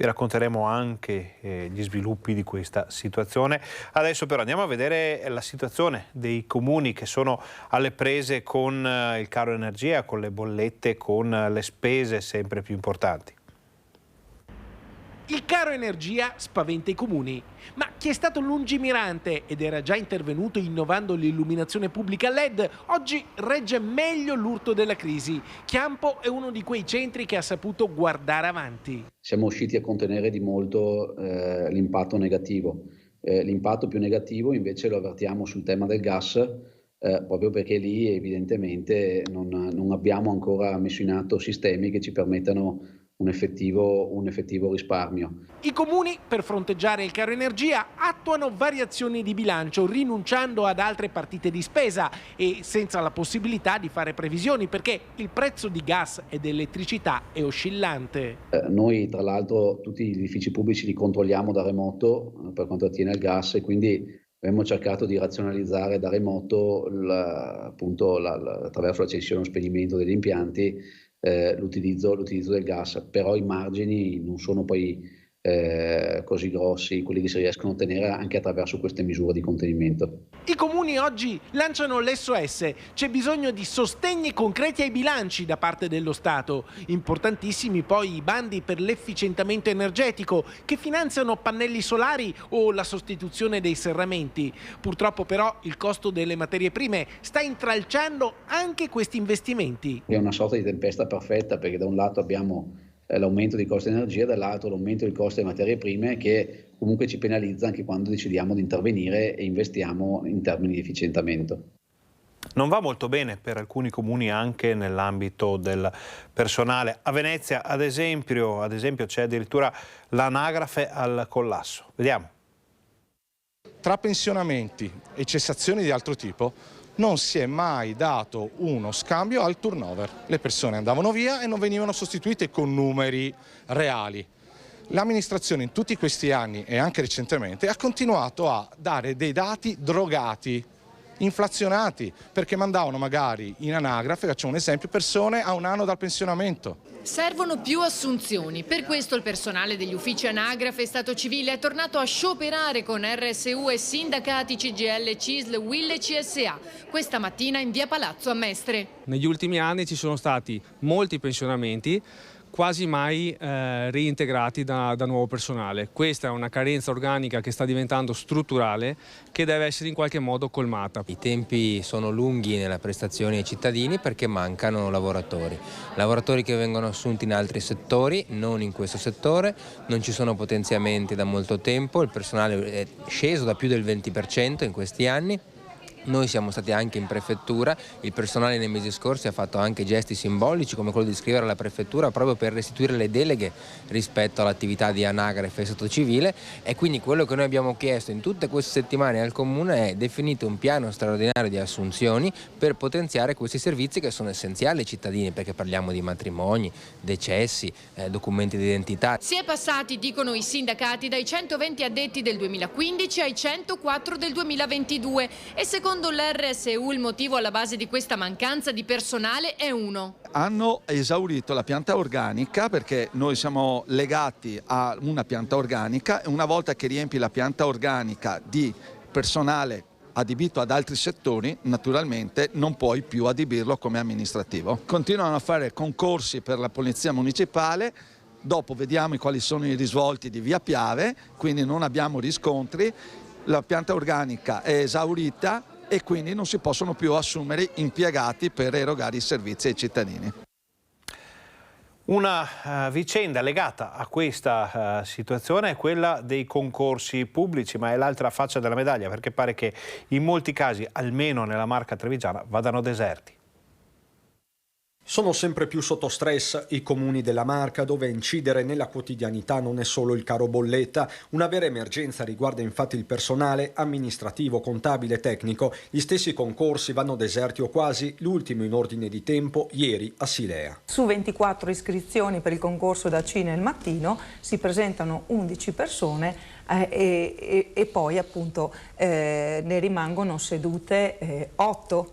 Vi racconteremo anche gli sviluppi di questa situazione. Adesso però andiamo a vedere la situazione dei comuni che sono alle prese con il caro energia, con le bollette, con le spese sempre più importanti. Il caro energia spaventa i comuni, ma chi è stato lungimirante ed era già intervenuto innovando l'illuminazione pubblica LED, oggi regge meglio l'urto della crisi. Chiampo è uno di quei centri che ha saputo guardare avanti. Siamo riusciti a contenere di molto l'impatto negativo. L'impatto più negativo invece lo avvertiamo sul tema del gas, proprio perché lì evidentemente non abbiamo ancora messo in atto sistemi che ci permettano un effettivo risparmio. I comuni, per fronteggiare il caro energia, attuano variazioni di bilancio, rinunciando ad altre partite di spesa e senza la possibilità di fare previsioni, perché il prezzo di gas ed elettricità è oscillante. Noi tra l'altro tutti gli edifici pubblici li controlliamo da remoto per quanto attiene al gas, e quindi abbiamo cercato di razionalizzare da remoto attraverso la cessione o spegnimento degli impianti l'utilizzo del gas, però i margini non sono poi così grossi, quelli che si riescono a ottenere anche attraverso queste misure di contenimento. I comuni oggi lanciano l'SOS, c'è bisogno di sostegni concreti ai bilanci da parte dello Stato. Importantissimi poi i bandi per l'efficientamento energetico che finanziano pannelli solari o la sostituzione dei serramenti. Purtroppo però il costo delle materie prime sta intralciando anche questi investimenti. È una sorta di tempesta perfetta, perché da un lato abbiamo l'aumento dei costi di energia, dall'altro l'aumento dei costi delle materie prime, che comunque ci penalizza anche quando decidiamo di intervenire e investiamo in termini di efficientamento. Non va molto bene per alcuni comuni anche nell'ambito del personale. A Venezia, ad esempio c'è addirittura l'anagrafe al collasso. Vediamo. Tra pensionamenti e cessazioni di altro tipo non si è mai dato uno scambio al turnover. Le persone andavano via e non venivano sostituite con numeri reali. L'amministrazione in tutti questi anni e anche recentemente ha continuato a dare dei dati drogati, inflazionati, perché mandavano magari in anagrafe, facciamo un esempio, persone a un anno dal pensionamento. Servono più assunzioni, per questo il personale degli uffici anagrafe e Stato civile è tornato a scioperare con RSU e sindacati CGL, CISL, UIL e CSA, questa mattina in via Palazzo a Mestre. Negli ultimi anni ci sono stati molti pensionamenti, quasi mai reintegrati da nuovo personale. Questa è una carenza organica che sta diventando strutturale, che deve essere in qualche modo colmata. I tempi sono lunghi nella prestazione ai cittadini perché mancano lavoratori che vengono assunti in altri settori, non in questo settore, non ci sono potenziamenti da molto tempo, il personale è sceso da più del 20% in questi anni. Noi siamo stati anche in prefettura, il personale nei mesi scorsi ha fatto anche gesti simbolici come quello di scrivere alla prefettura proprio per restituire le deleghe rispetto all'attività di anagrafe e Stato civile, e quindi quello che noi abbiamo chiesto in tutte queste settimane al Comune è definito un piano straordinario di assunzioni per potenziare questi servizi che sono essenziali ai cittadini, perché parliamo di matrimoni, decessi, documenti di identità. Si è passati, dicono i sindacati, dai 120 addetti del 2015 ai 104 del 2022 e secondo l'RSU il motivo alla base di questa mancanza di personale è uno. Hanno esaurito la pianta organica, perché noi siamo legati a una pianta organica e una volta che riempi la pianta organica di personale adibito ad altri settori, naturalmente non puoi più adibirlo come amministrativo. Continuano a fare concorsi per la polizia municipale. Dopo vediamo quali sono i risvolti di Via Piave, quindi non abbiamo riscontri, la pianta organica è esaurita e quindi non si possono più assumere impiegati per erogare i servizi ai cittadini. Una vicenda legata a questa situazione è quella dei concorsi pubblici, ma è l'altra faccia della medaglia, perché pare che in molti casi, almeno nella Marca trevigiana, vadano deserti. Sono sempre più sotto stress i comuni della Marca, dove incidere nella quotidianità non è solo il caro bolletta. Una vera emergenza riguarda infatti il personale amministrativo, contabile e tecnico. Gli stessi concorsi vanno deserti o quasi, l'ultimo in ordine di tempo ieri a Silea. Su 24 iscrizioni per il concorso da C nel mattino si presentano 11 persone e poi appunto ne rimangono sedute 8.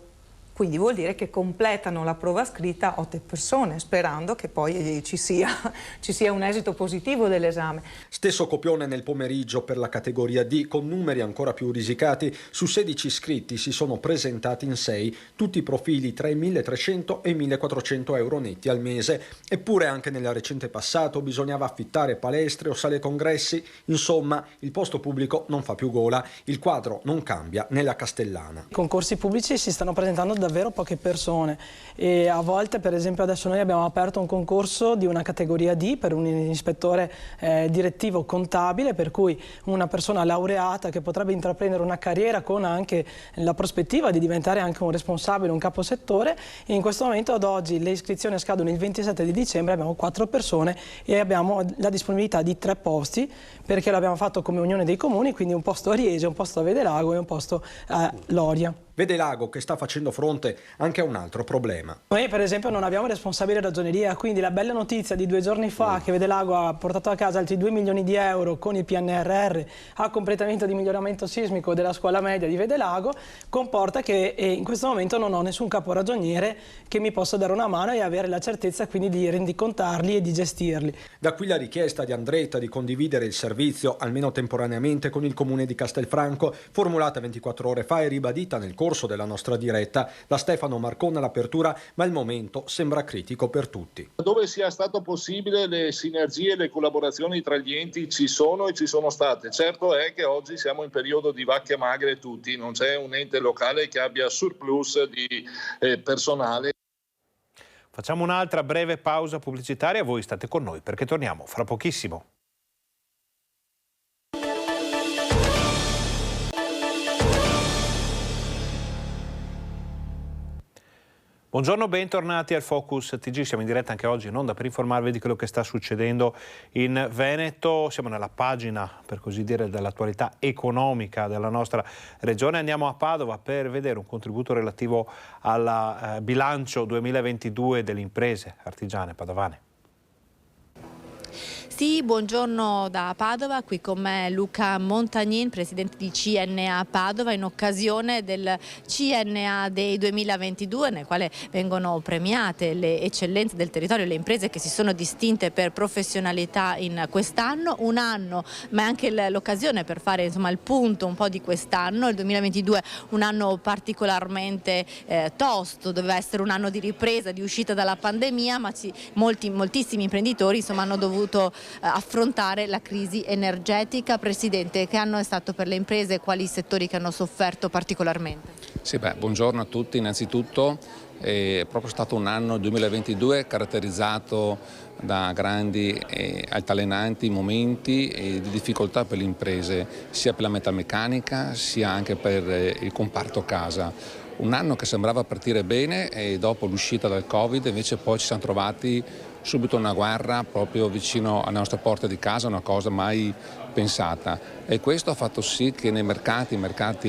Quindi vuol dire che completano la prova scritta 8 persone, sperando che poi ci sia un esito positivo dell'esame. Stesso copione nel pomeriggio per la categoria D, con numeri ancora più risicati. Su 16 iscritti si sono presentati in 6, tutti profili tra i 1.300 e i 1.400 euro netti al mese. Eppure anche nel recente passato bisognava affittare palestre o sale congressi. Insomma, il posto pubblico non fa più gola. Il quadro non cambia nella Castellana. I concorsi pubblici si stanno presentando davvero poche persone e a volte, per esempio adesso noi abbiamo aperto un concorso di una categoria D per un ispettore direttivo contabile, per cui una persona laureata che potrebbe intraprendere una carriera con anche la prospettiva di diventare anche un responsabile, un caposettore, e in questo momento ad oggi le iscrizioni scadono il 27 di dicembre, abbiamo 4 persone e abbiamo la disponibilità di 3 posti, perché l'abbiamo fatto come Unione dei Comuni, quindi un posto a Riese, un posto a Vedelago e un posto a Loria. Vedelago che sta facendo fronte anche a un altro problema. Noi per esempio non abbiamo responsabile ragioneria, quindi la bella notizia di 2 giorni fa che Vedelago ha portato a casa altri 2 milioni di euro con il PNRR a completamento di miglioramento sismico della scuola media di Vedelago comporta che in questo momento non ho nessun caporagioniere che mi possa dare una mano e avere la certezza quindi di rendicontarli e di gestirli. Da qui la richiesta di Andretta di condividere il servizio almeno temporaneamente con il comune di Castelfranco, formulata 24 ore fa e ribadita nel corso della nostra diretta da Stefano Marcon all'apertura, ma il momento sembra critico per tutti. Dove sia stato possibile le sinergie e le collaborazioni tra gli enti ci sono e ci sono state. Certo è che oggi siamo in periodo di vacche magre tutti, non c'è un ente locale che abbia surplus di personale. Facciamo un'altra breve pausa pubblicitaria, voi state con noi perché torniamo fra pochissimo. Buongiorno, bentornati al Focus TG, siamo in diretta anche oggi in onda per informarvi di quello che sta succedendo in Veneto. Siamo nella pagina, per così dire, dell'attualità economica della nostra regione. Andiamo a Padova per vedere un contributo relativo al bilancio 2022 delle imprese artigiane padovane. Sì, buongiorno da Padova, qui con me Luca Montagnin, presidente di CNA Padova, in occasione del CNA Day 2022, nel quale vengono premiate le eccellenze del territorio, le imprese che si sono distinte per professionalità in quest'anno, un anno, ma è anche l'occasione per fare il punto un po' di quest'anno. Il 2022 un anno particolarmente tosto, doveva essere un anno di ripresa, di uscita dalla pandemia, ma moltissimi imprenditori hanno dovuto affrontare la crisi energetica. Presidente, che anno è stato per le imprese? Quali settori che hanno sofferto particolarmente? Sì, buongiorno a tutti innanzitutto. È proprio stato un anno 2022 caratterizzato da grandi e altalenanti momenti di difficoltà per le imprese, sia per la metalmeccanica sia anche per il comparto casa. Un anno che sembrava partire bene e dopo l'uscita dal Covid invece poi ci siamo trovati subito una guerra proprio vicino alle nostre porte di casa, una cosa mai pensata, e questo ha fatto sì che nei mercati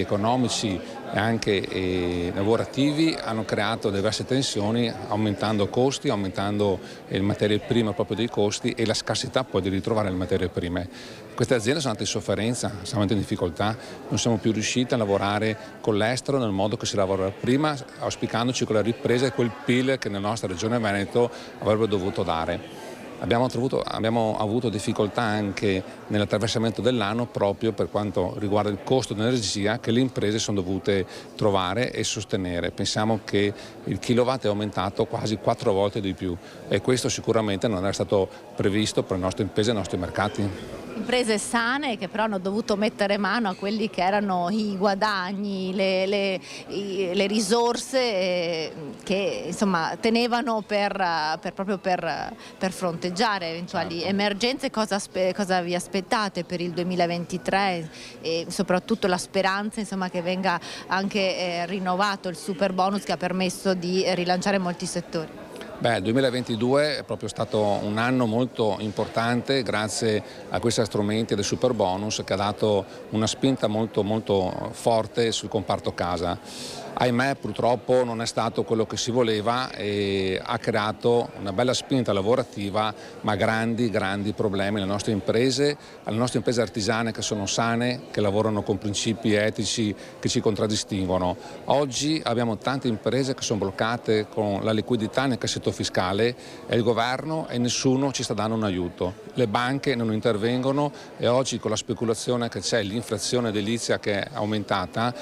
economici e anche lavorativi hanno creato diverse tensioni, aumentando costi, aumentando le materie prime proprio dei costi e la scarsità poi di ritrovare le materie prime. Queste aziende sono andate in sofferenza, sono andate in difficoltà, non siamo più riusciti a lavorare con l'estero nel modo che si lavorava prima, auspicandoci quella ripresa e quel PIL che nella nostra regione Veneto avrebbe dovuto dare. Abbiamo avuto difficoltà anche nell'attraversamento dell'anno proprio per quanto riguarda il costo dell'energia che le imprese sono dovute trovare e sostenere. Pensiamo che il kilowatt è aumentato quasi 4 volte di più e questo sicuramente non era stato previsto per le nostre imprese e i nostri mercati. Imprese sane che però hanno dovuto mettere mano a quelli che erano i guadagni, le risorse che tenevano proprio per fronteggiare eventuali emergenze. Cosa vi aspettate per il 2023 e soprattutto la speranza che venga anche rinnovato il super bonus che ha permesso di rilanciare molti settori? Il 2022 è proprio stato un anno molto importante grazie a questi strumenti del super bonus che ha dato una spinta molto forte sul comparto casa. Ahimè purtroppo non è stato quello che si voleva e ha creato una bella spinta lavorativa ma grandi problemi alle nostre imprese artigiane che sono sane, che lavorano con principi etici che ci contraddistinguono. Oggi abbiamo tante imprese che sono bloccate con la liquidità nel cassetto fiscale e il governo e nessuno ci sta dando un aiuto. Le banche non intervengono e oggi con la speculazione che c'è, l'inflazione edilizia che è aumentata,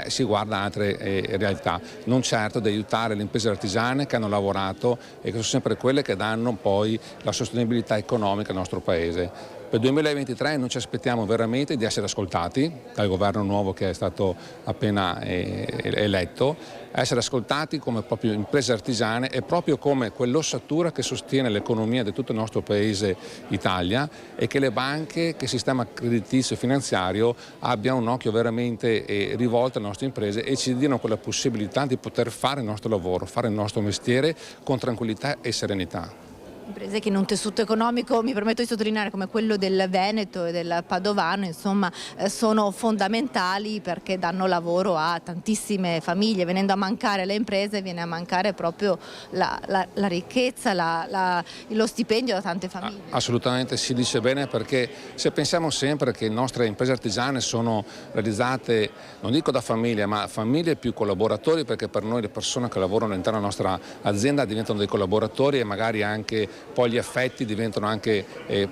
si guarda altre realtà, non certo di aiutare le imprese artigiane che hanno lavorato e che sono sempre quelle che danno poi la sostenibilità economica al nostro Paese. Per il 2023 noi ci aspettiamo veramente di essere ascoltati dal governo nuovo che è stato appena eletto, essere ascoltati come proprio imprese artigiane e proprio come quell'ossatura che sostiene l'economia di tutto il nostro paese Italia e che le banche, che il sistema creditizio e finanziario abbiano un occhio veramente rivolto alle nostre imprese e ci diano quella possibilità di poter fare il nostro lavoro, fare il nostro mestiere con tranquillità e serenità. Imprese che in un tessuto economico, mi permetto di sottolineare, come quello del Veneto e del Padovano, sono fondamentali perché danno lavoro a tantissime famiglie. Venendo a mancare le imprese viene a mancare proprio la ricchezza, lo stipendio da tante famiglie. Assolutamente, si dice bene, perché se pensiamo sempre che le nostre imprese artigiane sono realizzate, non dico da famiglie, ma famiglie più collaboratori, perché per noi le persone che lavorano all'interno della nostra azienda diventano dei collaboratori e magari anche poi gli affetti diventano anche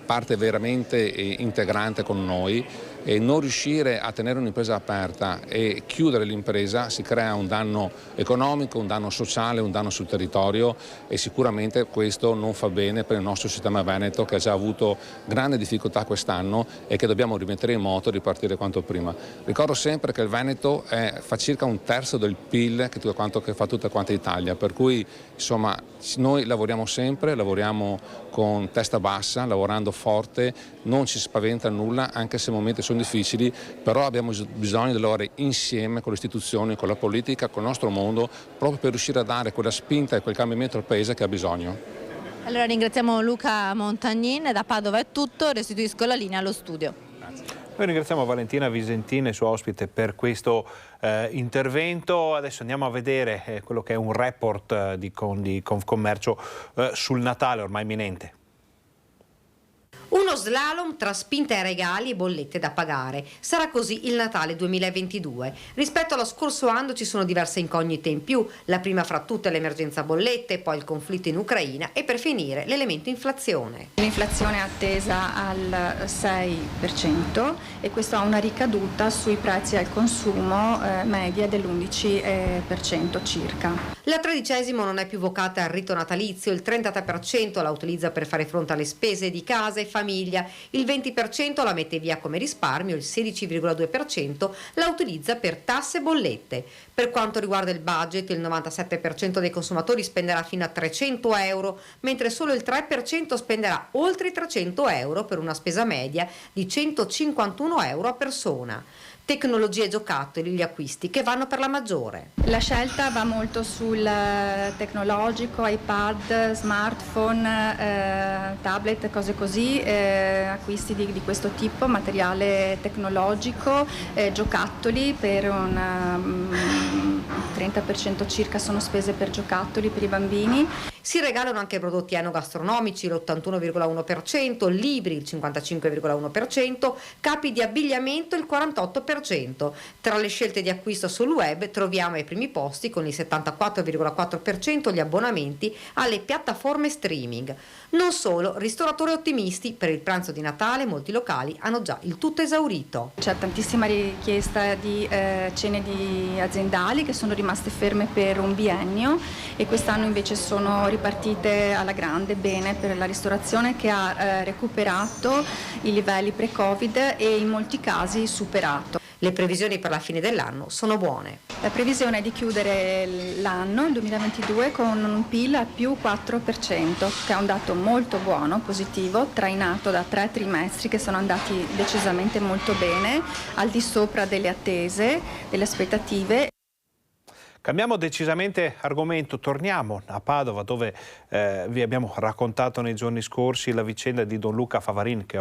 parte veramente integrante con noi. e non riuscire a tenere un'impresa aperta e chiudere l'impresa si crea un danno economico, un danno sociale, un danno sul territorio e sicuramente questo non fa bene per il nostro sistema veneto che ha già avuto grande difficoltà quest'anno e che dobbiamo rimettere in moto e ripartire quanto prima. Ricordo sempre che il Veneto fa circa un terzo del PIL che fa tutta quanta Italia, per cui insomma noi lavoriamo sempre, lavoriamo con testa bassa, lavorando forte, non ci spaventa nulla anche se i momenti sono difficili, però abbiamo bisogno di lavorare insieme con le istituzioni, con la politica, con il nostro mondo, proprio per riuscire a dare quella spinta e quel cambiamento al Paese che ha bisogno. Allora ringraziamo Luca Montagnin, da Padova è tutto, restituisco la linea allo studio. Noi ringraziamo Valentina Visentini, sua ospite, per questo intervento. Adesso andiamo a vedere quello che è un report di Confcommercio sul Natale ormai imminente. Uno slalom tra spinte ai regali e bollette da pagare. Sarà così il Natale 2022. Rispetto allo scorso anno ci sono diverse incognite in più, la prima fra tutte l'emergenza bollette, poi il conflitto in Ucraina e per finire l'elemento inflazione. L'inflazione è attesa al 6% e questo ha una ricaduta sui prezzi al consumo media dell'11% circa. La 13ª non è più vocata al rito natalizio, il 33% la utilizza per fare fronte alle spese di casa e famiglia, il 20% la mette via come risparmio, il 16,2% la utilizza per tasse e bollette. Per quanto riguarda il budget, il 97% dei consumatori spenderà fino a 300 euro, mentre solo il 3% spenderà oltre i 300 euro per una spesa media di 151 euro a persona. Tecnologie e giocattoli, gli acquisti che vanno per la maggiore. La scelta va molto sul tecnologico, iPad, smartphone, tablet, cose così, acquisti di questo tipo, materiale tecnologico, giocattoli per un 30% circa sono spese per giocattoli per i bambini. Si regalano anche prodotti enogastronomici, l'81,1%, libri il 55,1%, capi di abbigliamento il 48%. Tra le scelte di acquisto sul web troviamo ai primi posti con il 74,4% gli abbonamenti alle piattaforme streaming. Non solo, ristoratori ottimisti, per il pranzo di Natale molti locali hanno già il tutto esaurito. C'è tantissima richiesta di cene aziendali che sono rimaste ferme per un biennio e quest'anno invece sono ripartite alla grande bene per la ristorazione che ha recuperato i livelli pre-Covid e in molti casi superato. Le previsioni per la fine dell'anno sono buone. La previsione è di chiudere l'anno, il 2022, con un PIL a più 4%, che è un dato molto buono, positivo, trainato da 3 trimestri che sono andati decisamente molto bene, al di sopra delle attese, delle aspettative. Cambiamo decisamente argomento, torniamo a Padova dove vi abbiamo raccontato nei giorni scorsi la vicenda di Don Luca Favarin che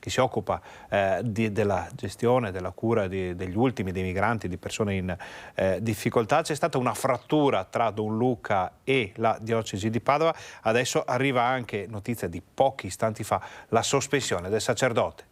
si occupa della gestione, della cura degli ultimi, dei migranti, di persone in difficoltà. C'è stata una frattura tra Don Luca e la diocesi di Padova, adesso arriva anche notizia di pochi istanti fa, la sospensione del sacerdote.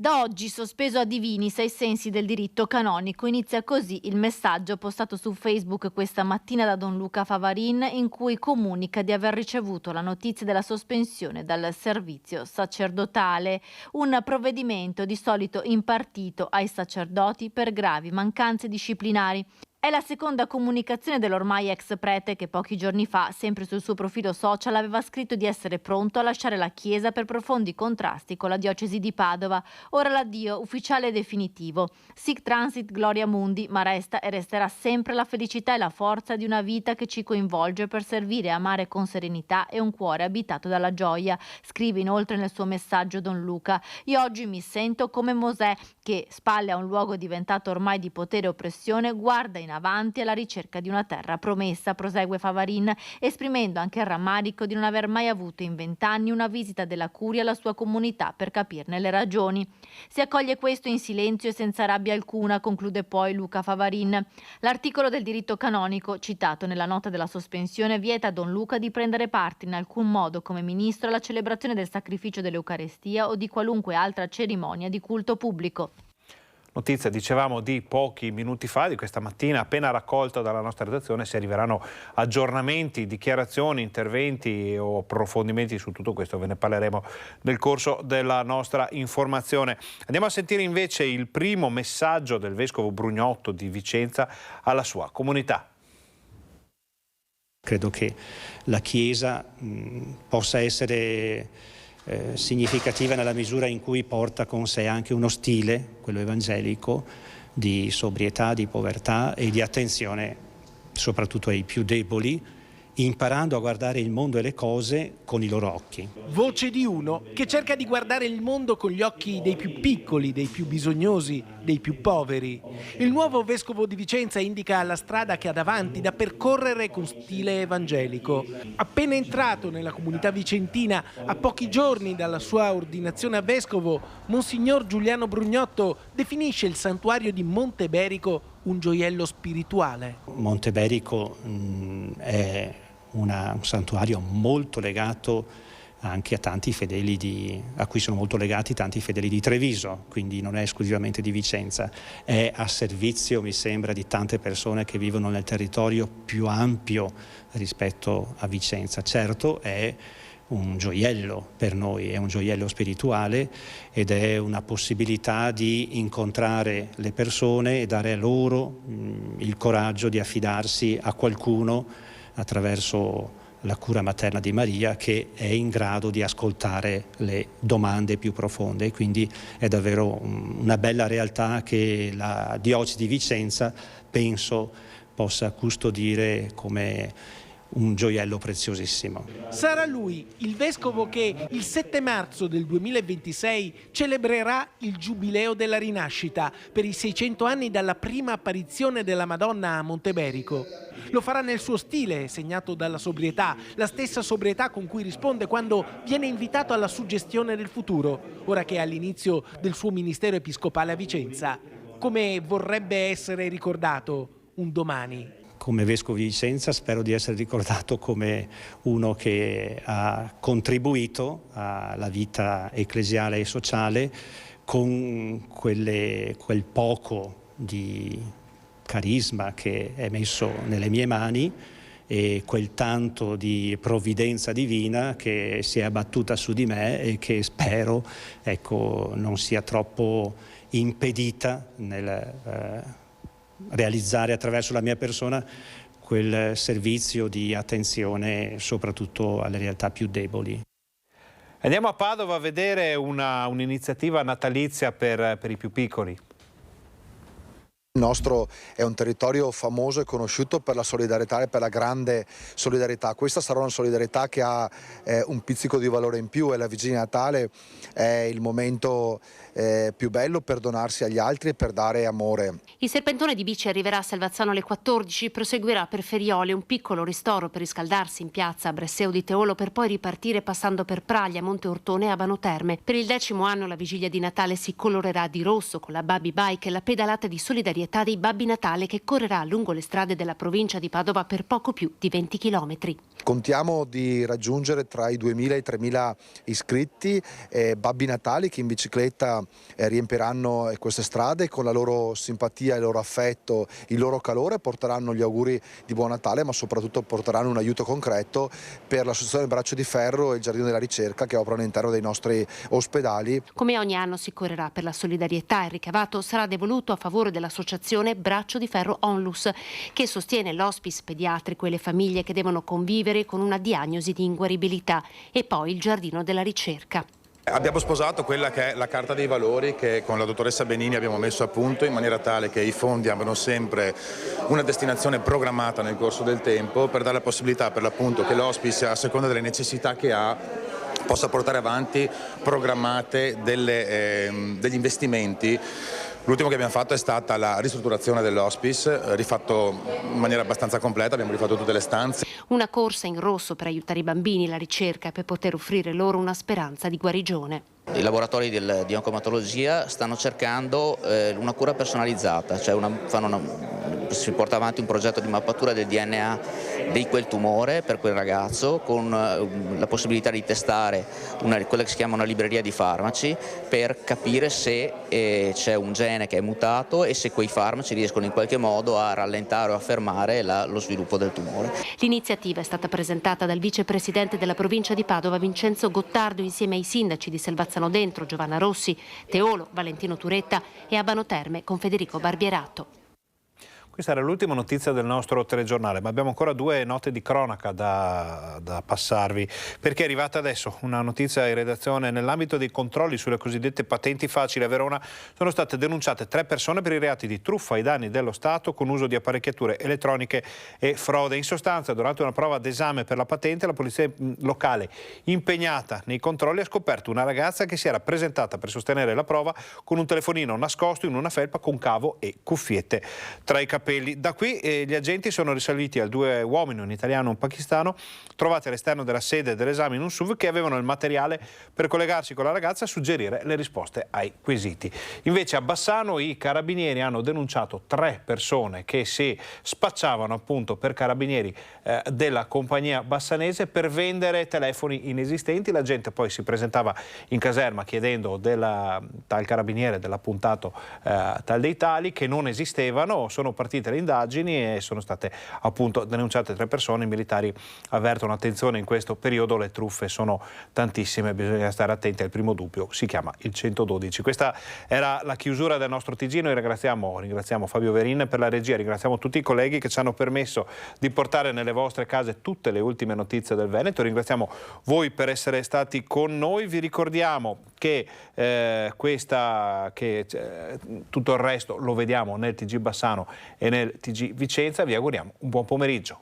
Da oggi sospeso a divinis ai sensi del diritto canonico. Inizia così il messaggio postato su Facebook questa mattina da Don Luca Favarin in cui comunica di aver ricevuto la notizia della sospensione dal servizio sacerdotale, un provvedimento di solito impartito ai sacerdoti per gravi mancanze disciplinari. È la seconda comunicazione dell'ormai ex prete che pochi giorni fa, sempre sul suo profilo social, aveva scritto di essere pronto a lasciare la Chiesa per profondi contrasti con la diocesi di Padova. Ora l'addio ufficiale e definitivo. Sic transit gloria mundi, ma resta e resterà sempre la felicità e la forza di una vita che ci coinvolge per servire e amare con serenità e un cuore abitato dalla gioia. Scrive inoltre nel suo messaggio Don Luca: io oggi mi sento come Mosè che, spalle a un luogo diventato ormai di potere e oppressione, guarda in avanti alla ricerca di una terra promessa, prosegue Favarin, esprimendo anche il rammarico di non aver mai avuto in 20 anni una visita della curia alla sua comunità per capirne le ragioni. Si accoglie questo in silenzio e senza rabbia alcuna, conclude poi Luca Favarin. L'articolo del diritto canonico, citato nella nota della sospensione, vieta a Don Luca di prendere parte in alcun modo come ministro alla celebrazione del sacrificio dell'Eucarestia o di qualunque altra cerimonia di culto pubblico. notizia, dicevamo, di pochi minuti fa, di questa mattina, appena raccolta dalla nostra redazione. Se arriveranno aggiornamenti, dichiarazioni, interventi o approfondimenti su tutto questo, ve ne parleremo nel corso della nostra informazione. Andiamo a sentire invece il primo messaggio del vescovo Brugnotto di Vicenza alla sua comunità. Credo che la Chiesa possa essere significativa nella misura in cui porta con sé anche uno stile, quello evangelico, di sobrietà, di povertà e di attenzione soprattutto ai più deboli, imparando a guardare il mondo e le cose con i loro occhi. Voce di uno che cerca di guardare il mondo con gli occhi dei più piccoli, dei più bisognosi, dei più poveri. Il nuovo vescovo di Vicenza indica la strada che ha davanti da percorrere con stile evangelico. Appena entrato nella comunità vicentina, a pochi giorni dalla sua ordinazione a vescovo, Monsignor Giuliano Brugnotto definisce il santuario di Monteberico un gioiello spirituale. Monteberico è un santuario molto legato anche a tanti fedeli a cui sono molto legati tanti fedeli di Treviso, quindi non è esclusivamente di Vicenza, è a servizio, mi sembra, di tante persone che vivono nel territorio più ampio rispetto a Vicenza. Certo, è un gioiello per noi, è un gioiello spirituale ed è una possibilità di incontrare le persone e dare a loro il coraggio di affidarsi a qualcuno attraverso la cura materna di Maria, che è in grado di ascoltare le domande più profonde, e quindi è davvero una bella realtà che la diocesi di Vicenza penso possa custodire come un gioiello preziosissimo. Sarà lui il vescovo che il 7 marzo del 2026 celebrerà il Giubileo della Rinascita per i 600 anni dalla prima apparizione della Madonna a Monteberico. Lo farà nel suo stile, segnato dalla sobrietà, la stessa sobrietà con cui risponde quando viene invitato alla suggestione del futuro, ora che è all'inizio del suo ministero episcopale a Vicenza. Come vorrebbe essere ricordato un domani? Come vescovo di Vicenza spero di essere ricordato come uno che ha contribuito alla vita ecclesiale e sociale con quel poco di carisma che è messo nelle mie mani e quel tanto di provvidenza divina che si è abbattuta su di me e che spero, non sia troppo impedita nel realizzare attraverso la mia persona quel servizio di attenzione soprattutto alle realtà più deboli. Andiamo a Padova a vedere un'iniziativa natalizia per i più piccoli. Il nostro è un territorio famoso e conosciuto per la solidarietà e per la grande solidarietà. Questa sarà una solidarietà che ha un pizzico di valore in più, e la vigilia di Natale è il momento più bello per donarsi agli altri e per dare amore. Il serpentone di bici arriverà a Salvazzano alle 14, proseguirà per Feriole, un piccolo ristoro per riscaldarsi in piazza a Bresseo di Teolo, per poi ripartire passando per Praglia, Monte Ortone e Abano Terme. Per il 10° anno la vigilia di Natale si colorerà di rosso con la Baby Bike e la pedalata di solidarietà dei Babbi Natale, che correrà lungo le strade della provincia di Padova per poco più di 20 chilometri. Contiamo di raggiungere tra i 2.000 e i 3.000 iscritti, Babbi Natali che in bicicletta riempiranno queste strade con la loro simpatia, il loro affetto, il loro calore, porteranno gli auguri di Buon Natale, ma soprattutto porteranno un aiuto concreto per l'associazione Braccio di Ferro e il Giardino della Ricerca che operano all'interno dei nostri ospedali. Come ogni anno si correrà per la solidarietà, il ricavato sarà devoluto a favore dell'associazione Braccio di Ferro Onlus, che sostiene l'hospice pediatrico e le famiglie che devono convivere con una diagnosi di inguaribilità, e poi il Giardino della Ricerca. Abbiamo sposato quella che è la carta dei valori che con la dottoressa Benini abbiamo messo a punto, in maniera tale che i fondi abbiano sempre una destinazione programmata nel corso del tempo, per dare la possibilità per l'appunto che l'hospice, a seconda delle necessità che ha, possa portare avanti programmate degli investimenti. L'ultimo che abbiamo fatto è stata la ristrutturazione dell'hospice, rifatto in maniera abbastanza completa, abbiamo rifatto tutte le stanze. Una corsa in rosso per aiutare i bambini, la ricerca, per poter offrire loro una speranza di guarigione. I laboratori di oncomatologia stanno cercando una cura personalizzata, cioè si porta avanti un progetto di mappatura del DNA di quel tumore per quel ragazzo, con la possibilità di testare quella che si chiama una libreria di farmaci per capire se c'è un gene che è mutato e se quei farmaci riescono in qualche modo a rallentare o a fermare lo sviluppo del tumore. L'iniziativa è stata presentata dal vicepresidente della provincia di Padova Vincenzo Gottardo insieme ai sindaci di Selvazzano Dentro, Giovanna Rossi, Teolo, Valentino Turetta e Abano Terme con Federico Barbierato. Questa era l'ultima notizia del nostro telegiornale, ma abbiamo ancora due note di cronaca da passarvi, perché è arrivata adesso una notizia in redazione. Nell'ambito dei controlli sulle cosiddette patenti facili a Verona sono state denunciate 3 persone per i reati di truffa ai danni dello Stato con uso di apparecchiature elettroniche e frode. In sostanza, durante una prova d'esame per la patente, la polizia locale impegnata nei controlli ha scoperto una ragazza che si era presentata per sostenere la prova con un telefonino nascosto in una felpa con cavo e cuffiette tra i capelli. Da qui gli agenti sono risaliti a 2 uomini, un italiano e un pakistano, trovati all'esterno della sede dell'esame in un SUV, che avevano il materiale per collegarsi con la ragazza e suggerire le risposte ai quesiti. Invece a Bassano i carabinieri hanno denunciato 3 persone che si spacciavano appunto per carabinieri della compagnia bassanese per vendere telefoni inesistenti. La gente poi si presentava in caserma chiedendo tal carabiniere dell'appuntato tal dei tali, che non esistevano. Sono partite le indagini e sono state appunto denunciate 3 persone. I militari avvertono attenzione, in questo periodo le truffe sono tantissime, bisogna stare attenti. Al primo dubbio si chiama il 112. Questa era la chiusura del nostro TG. Noi ringraziamo Fabio Verin per la regia, ringraziamo tutti i colleghi che ci hanno permesso di portare nelle vostre case tutte le ultime notizie del Veneto. Ringraziamo voi per essere stati con noi. Vi ricordiamo che tutto il resto lo vediamo nel TG Bassano e nel TG Vicenza. Vi auguriamo un buon pomeriggio.